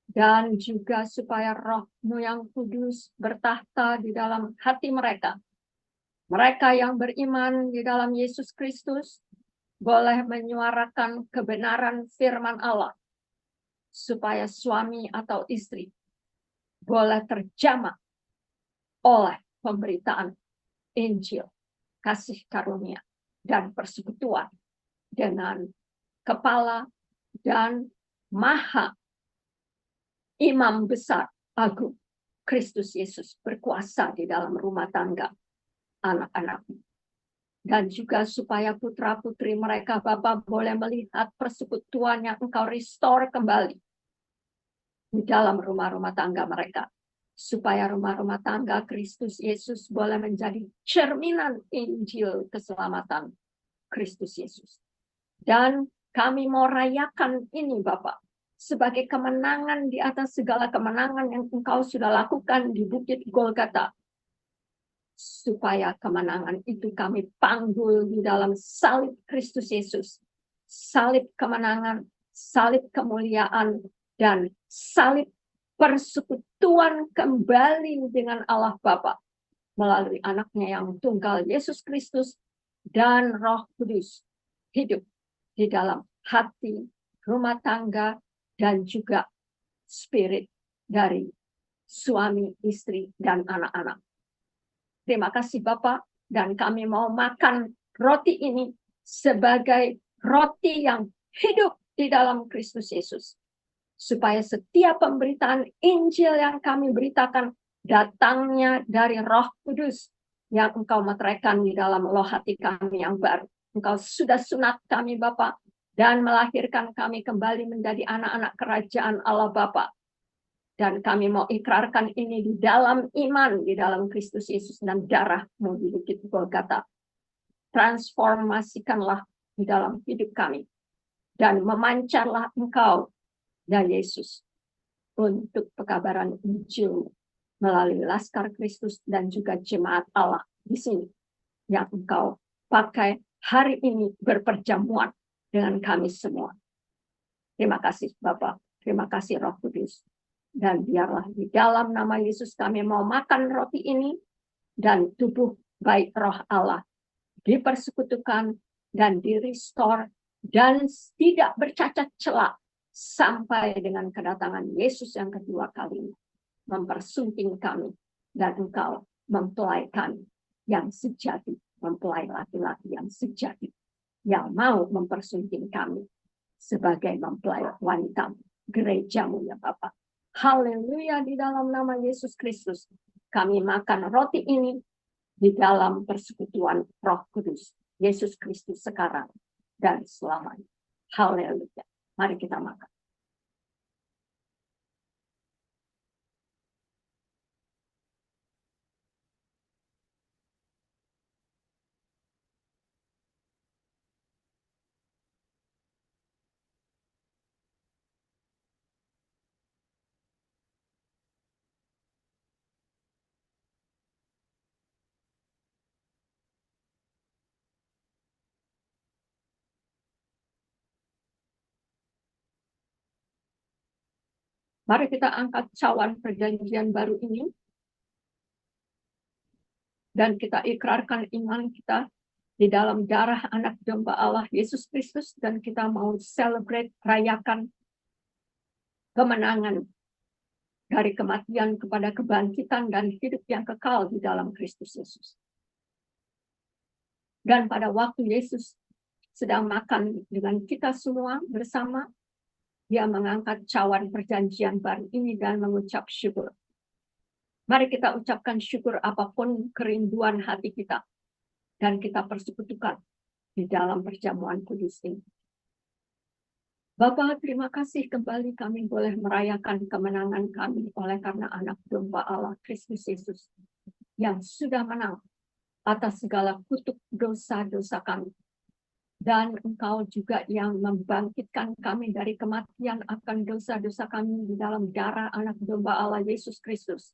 Dan juga supaya Roh-Mu yang kudus bertahta di dalam hati mereka. Mereka yang beriman di dalam Yesus Kristus boleh menyuarakan kebenaran firman Allah. Supaya suami atau istri boleh terjamah oleh pemberitaan Injil, kasih karunia, dan persekutuan dengan kepala dan maha imam besar agung Kristus Yesus berkuasa di dalam rumah tangga anak-anakmu. Dan juga supaya putra-putri mereka Bapa boleh melihat persekutuan yang Engkau restore kembali di dalam rumah-rumah tangga mereka. Supaya rumah-rumah tangga Kristus Yesus boleh menjadi cerminan Injil keselamatan Kristus Yesus. Dan kami mau rayakan ini Bapak, sebagai kemenangan di atas segala kemenangan yang Engkau sudah lakukan di Bukit Golgota. Supaya kemenangan itu kami panggul di dalam salib Kristus Yesus. Salib kemenangan, salib kemuliaan, dan salib persekutuan kembali dengan Allah Bapa melalui anaknya yang tunggal Yesus Kristus dan Roh Kudus hidup di dalam hati, rumah tangga, dan juga spirit dari suami, istri, dan anak-anak. Terima kasih Bapak, dan kami mau makan roti ini sebagai roti yang hidup di dalam Kristus Yesus. Supaya setiap pemberitaan Injil yang kami beritakan datangnya dari Roh Kudus yang Engkau meteraikan di dalam loh hati kami yang baru. Engkau sudah sunat kami Bapa dan melahirkan kami kembali menjadi anak-anak kerajaan Allah Bapa. Dan kami mau ikrarkan ini di dalam iman, di dalam Kristus Yesus dan darah-Mu di Bukit Golgota. Transformasikanlah di dalam hidup kami. Dan memancarlah Engkau dan Yesus untuk pekabaran Injil melalui Laskar Kristus dan juga jemaat Allah di sini yang Engkau pakai hari ini berperjamuan dengan kami semua. Terima kasih Bapak, terima kasih Roh Kudus. Dan biarlah di dalam nama Yesus kami mau makan roti ini dan tubuh baik Roh Allah dipersekutukan dan di-restore dan tidak bercacat celah sampai dengan kedatangan Yesus yang kedua kali mempersunting kami dan Engkau mempelai kami yang sejati, mempelai laki-laki yang sejati yang mau mempersunting kami sebagai mempelai wanita gereja-Mu ya Bapak. Haleluya, di dalam nama Yesus Kristus kami makan roti ini di dalam persekutuan Roh Kudus Yesus Kristus sekarang dan selamanya. Haleluya. Mari kita makan. Mari kita angkat cawan perjanjian baru ini Dan kita ikrarkan iman kita di dalam darah anak domba Allah Yesus Kristus, dan kita mau celebrate, rayakan kemenangan dari kematian kepada kebangkitan dan hidup yang kekal di dalam Kristus Yesus. Dan pada waktu Yesus sedang makan dengan kita semua bersama, dia mengangkat cawan perjanjian baru ini dan mengucap syukur. Mari kita ucapkan syukur apapun kerinduan hati kita, dan kita persekutukan di dalam perjamuan kudus ini. Bapa, terima kasih kembali kami boleh merayakan kemenangan kami oleh karena anak domba Allah Kristus Yesus yang sudah menang atas segala kutuk dosa-dosa kami. Dan Engkau juga yang membangkitkan kami dari kematian akan dosa-dosa kami di dalam darah anak domba Allah Yesus Kristus.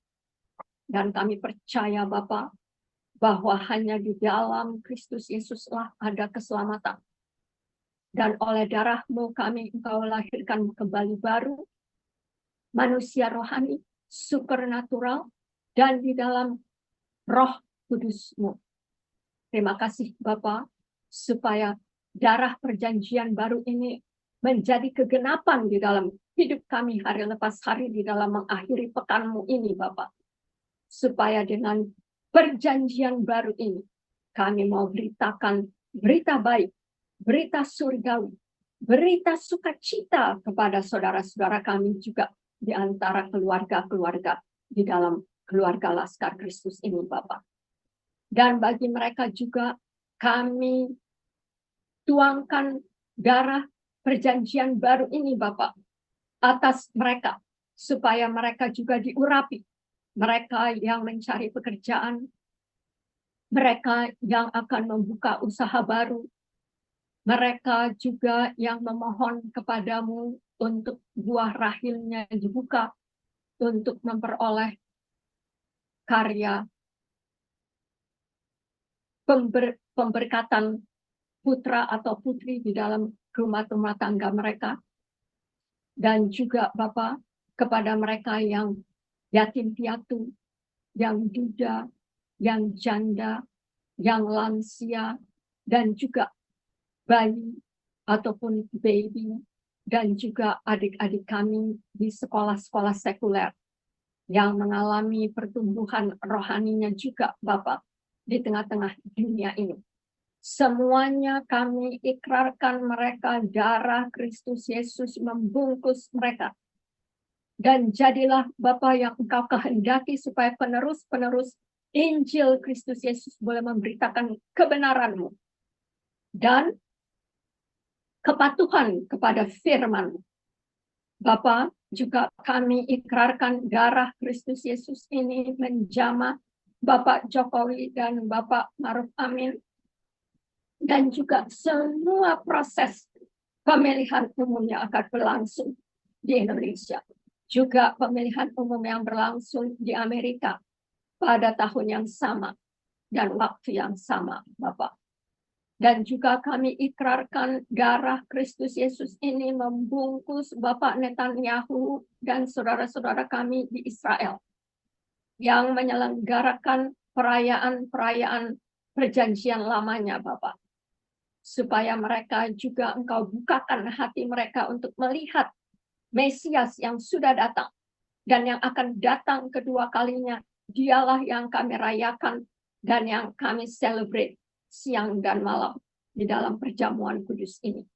Dan kami percaya Bapa, bahwa hanya di dalam Kristus Yesuslah ada keselamatan. Dan oleh darah-Mu kami Engkau lahirkan kembali baru, manusia rohani, supernatural, dan di dalam Roh Kudus-Mu. Terima kasih Bapa, supaya darah perjanjian baru ini menjadi kegenapan di dalam hidup kami hari lepas hari di dalam mengakhiri pekan-Mu ini Bapa. Supaya dengan perjanjian baru ini, kami mau beritakan berita baik, berita surgawi, berita sukacita kepada saudara-saudara kami juga di antara keluarga-keluarga di dalam keluarga Laskar Kristus ini, Bapak. Dan bagi mereka juga kami tuangkan darah perjanjian baru ini, Bapak, atas mereka, supaya mereka juga diurapi. Mereka yang mencari pekerjaan, mereka yang akan membuka usaha baru, mereka juga yang memohon kepadamu untuk buah rahimnya dibuka, untuk memperoleh karya pemberkatan putra atau putri di dalam rumah tangga mereka. Dan juga Bapak, kepada mereka yang yatim piatu, yang duda, yang janda, yang lansia, dan juga bayi ataupun baby, dan juga adik-adik kami di sekolah-sekolah sekuler yang mengalami pertumbuhan rohaninya juga, Bapak, di tengah-tengah dunia ini. Semuanya kami ikrarkan mereka, darah Kristus Yesus membungkus mereka. Dan jadilah Bapa yang Engkau kehendaki supaya penerus-penerus Injil Kristus Yesus boleh memberitakan kebenaran-Mu dan kepatuhan kepada firman. Bapa, juga kami ikrarkan darah Kristus Yesus ini menjamah Bapak Jokowi dan Bapak Maruf Amin, dan juga semua proses pemilihan umum yang akan berlangsung di Indonesia. Juga pemilihan umum yang berlangsung di Amerika pada tahun yang sama dan waktu yang sama, Bapak. Dan juga kami ikrarkan darah Kristus Yesus ini membungkus Bapak Netanyahu dan saudara-saudara kami di Israel yang menyelenggarakan perayaan-perayaan perjanjian lamanya, Bapak. Supaya mereka juga Engkau bukakan hati mereka untuk melihat Mesias yang sudah datang dan yang akan datang kedua kalinya. Dialah yang kami rayakan dan yang kami celebrate siang dan malam di dalam perjamuan kudus ini.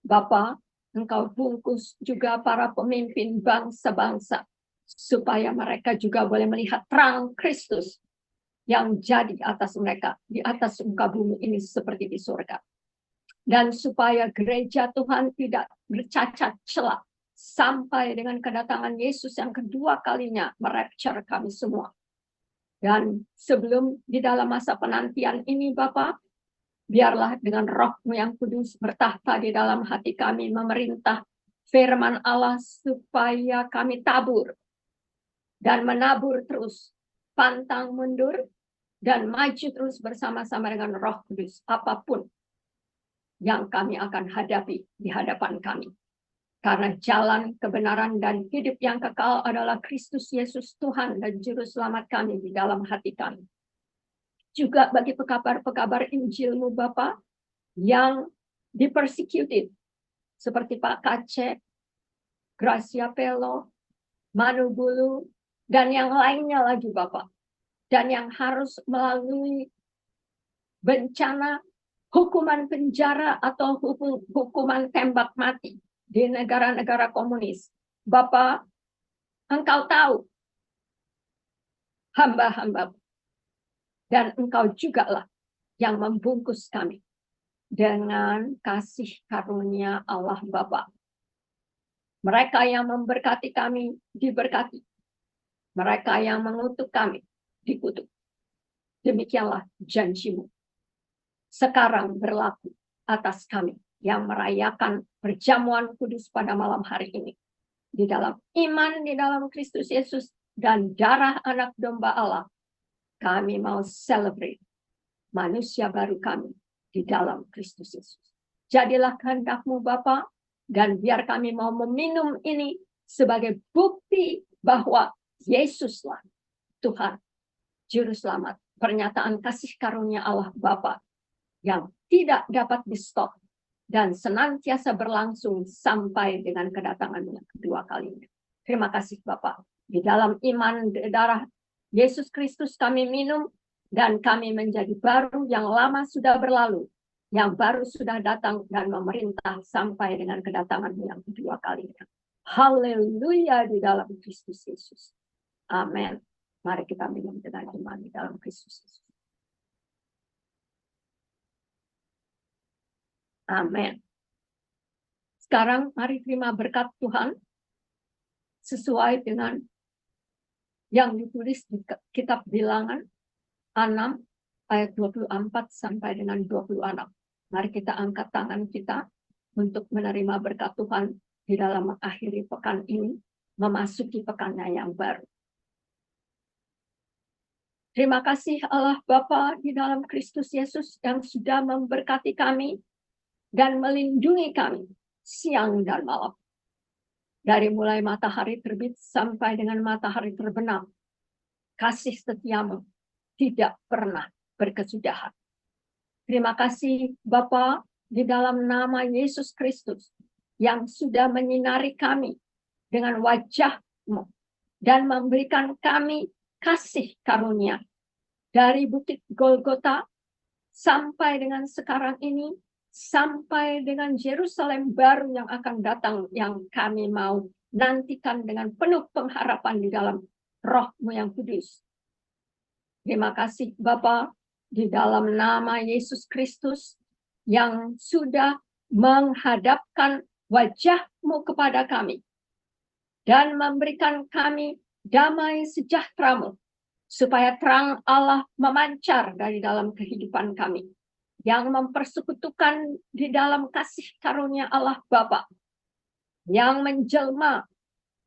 Bapa, Engkau bungkus juga para pemimpin bangsa-bangsa supaya mereka juga boleh melihat terang Kristus yang jadi atas mereka di atas muka bumi ini seperti di surga. Dan supaya gereja Tuhan tidak bercacat celah sampai dengan kedatangan Yesus yang kedua kalinya merapture kami semua. Dan sebelum di dalam masa penantian ini, Bapak, biarlah dengan Roh-Mu yang kudus bertahta di dalam hati kami, memerintah firman Allah supaya kami tabur dan menabur terus, pantang mundur, dan maju terus bersama-sama dengan Roh Kudus, apapun yang kami akan hadapi di hadapan kami. Karena jalan kebenaran dan hidup yang kekal adalah Kristus Yesus Tuhan dan Juru Selamat kami di dalam hati kami. Juga bagi pekabar-pekabar Injil-Mu Bapa yang dipersecuted, seperti Pak Kace, Gracia Pelo, Manu Bulu, dan yang lainnya lagi Bapak. Dan yang harus melalui bencana hukuman penjara atau hukuman tembak mati di negara-negara komunis. Bapak, Engkau tahu hamba-hamba, dan Engkau jugalah yang membungkus kami dengan kasih karunia Allah Bapa. Mereka yang memberkati kami diberkati. Mereka yang mengutuk kami dikutuk. Demikianlah janji-Mu sekarang berlaku atas kami yang merayakan perjamuan kudus pada malam hari ini. Di dalam iman, di dalam Kristus Yesus, dan darah anak domba Allah, kami mau celebrate manusia baru kami di dalam Kristus Yesus. Jadilah kehendak-Mu Bapa, dan biar kami mau meminum ini sebagai bukti bahwa Yesuslah Tuhan, Juru Selamat, pernyataan kasih karunia Allah Bapa yang tidak dapat di-stop dan senantiasa berlangsung sampai dengan kedatangan yang kedua kalinya. Terima kasih Bapak. Di dalam iman darah Yesus Kristus kami minum, dan kami menjadi baru, yang lama sudah berlalu, yang baru sudah datang dan memerintah sampai dengan kedatangan yang kedua kalinya. Haleluya di dalam Kristus Yesus. Amin. Mari kita minum dengan iman di dalam Kristus Yesus. Amin. Sekarang mari terima berkat Tuhan sesuai dengan yang ditulis di kitab Bilangan 6 ayat 24 sampai dengan 26. Mari kita angkat tangan kita untuk menerima berkat Tuhan di dalam mengakhiri pekan ini, memasuki pekannya yang baru. Terima kasih Allah Bapa di dalam Kristus Yesus yang sudah memberkati kami dan melindungi kami siang dan malam. Dari mulai matahari terbit sampai dengan matahari terbenam, kasih setiamu tidak pernah berkesudahan. Terima kasih Bapa di dalam nama Yesus Kristus yang sudah menyinari kami dengan wajah-Mu dan memberikan kami kasih karunia dari Bukit Golgota sampai dengan sekarang ini, sampai dengan Yerusalem baru yang akan datang, yang kami mau nantikan dengan penuh pengharapan di dalam Roh-Mu yang kudus. Terima kasih Bapa di dalam nama Yesus Kristus yang sudah menghadapkan wajah-Mu kepada kami dan memberikan kami damai sejahtera-Mu, supaya terang Allah memancar dari dalam kehidupan kami, yang mempersekutukan di dalam kasih karunia Allah Bapa, yang menjelma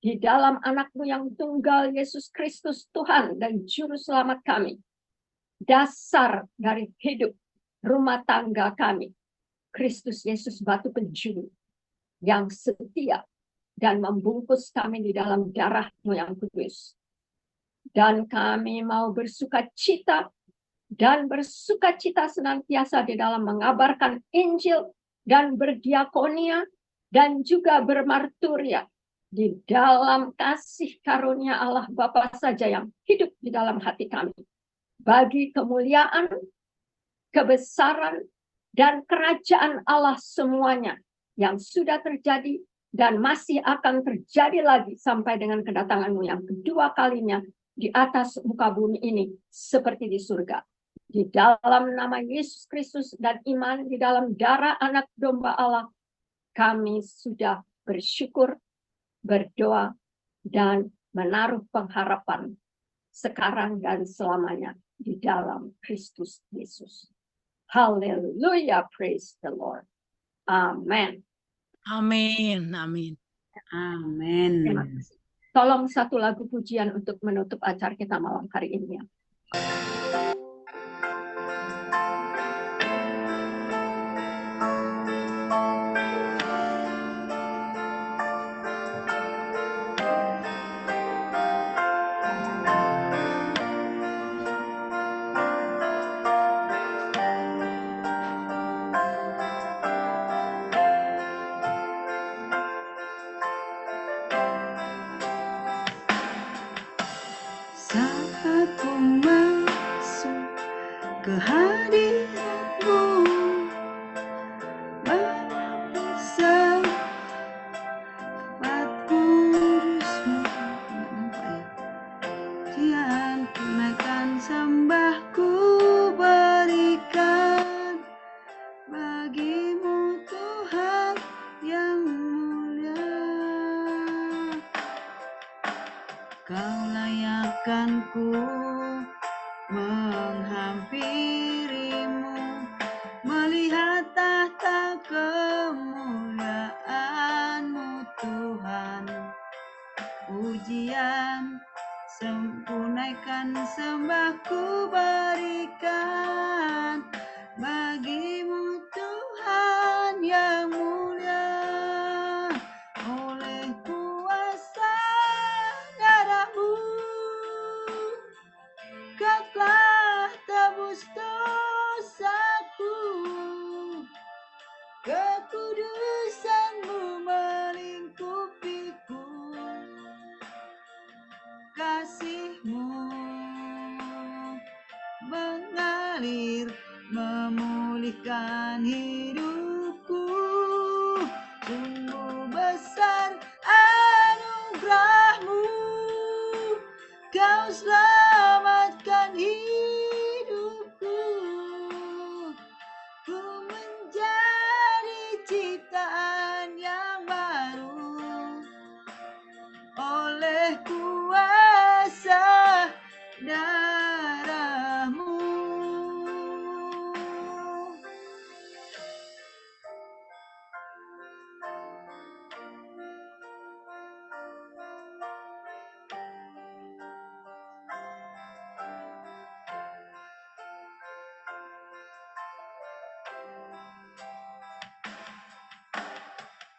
di dalam anak-Mu yang tunggal Yesus Kristus Tuhan dan Juru Selamat kami. Dasar dari hidup rumah tangga kami, Kristus Yesus batu penjuru yang setia dan membungkus kami di dalam darah-Mu yang kudus. Dan kami mau bersukacita dan bersukacita senantiasa di dalam mengabarkan Injil dan berdiakonia dan juga bermarturia di dalam kasih karunia Allah Bapa saja yang hidup di dalam hati kami, bagi kemuliaan, kebesaran, dan kerajaan Allah semuanya yang sudah terjadi dan masih akan terjadi lagi sampai dengan kedatangan-Mu yang kedua kalinya di atas muka bumi ini seperti di surga. Di dalam nama Yesus Kristus dan iman di dalam darah anak domba Allah, kami sudah bersyukur, berdoa, dan menaruh pengharapan sekarang dan selamanya di dalam Kristus Yesus. Haleluya, praise the Lord. Amen. Amin. Amin. Amin. Terima kasih. Tolong satu lagu pujian untuk menutup acara kita malam hari ini. akan ku menghampirimu, melihat tahta kemuliaan-Mu Tuhan. Pujian sempurnaikan sembahku berikan bagimu Tuhan yang mulia. Oleh kuasa darah-Mu Kau telah tebus dosaku, kekudusan-Mu melingkupiku, kasih-Mu mengalir memulihkan hidupku. Sungguh besar anugerah-Mu, Kau selamatkan hidupku. Ku menjadi ciptaan yang baru oleh kuasa darah-Mu.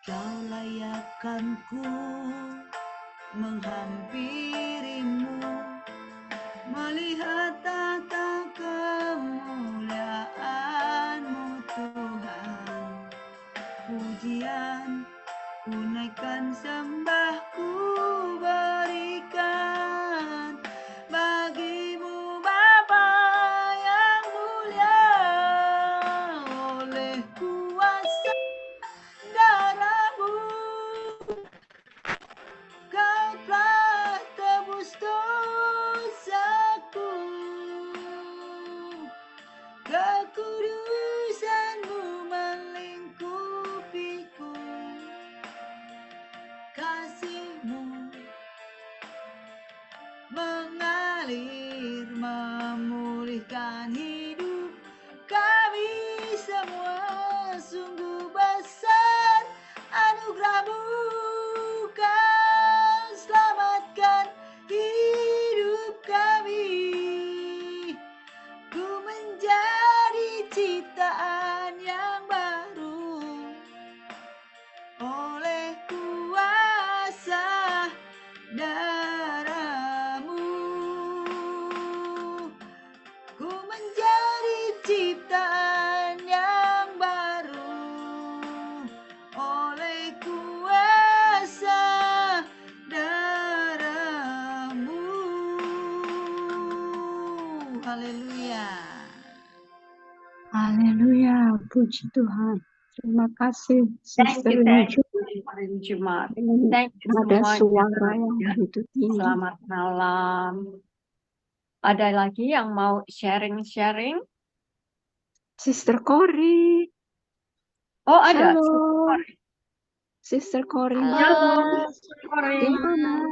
Kau layakkan ku menghampirimu, melihat tahta kemuliaan-Mu Tuhan. Pujian ku naikkan, sembahku berikan bagimu Bapa yang mulia. Oleh kuasa darah-Mu Kau telah tebus dosaku, kekudusan-Mu melingkupiku, kasih-Mu mengalir memulihkan hidup kami semua. Sungguh besar anugerah-Mu, Kau selamatkan hidup kami. Ku menjadi ciptaan yang baru oleh kuasa darah-Mu. Ku menjadi ciptaan yang baru oleh kuasa darah-Mu. Haleluya. Haleluya, puji Tuhan. Terima kasih, Thank Sister you, Linju. Jumat. Dengan Thank you so ada much. suara yang begitu tinggi. Selamat malam. Ada lagi yang mau sharing-sharing? Sister Cory. Oh, ada. Shalom. Sister Cory. Halo. Sorry. Gimana?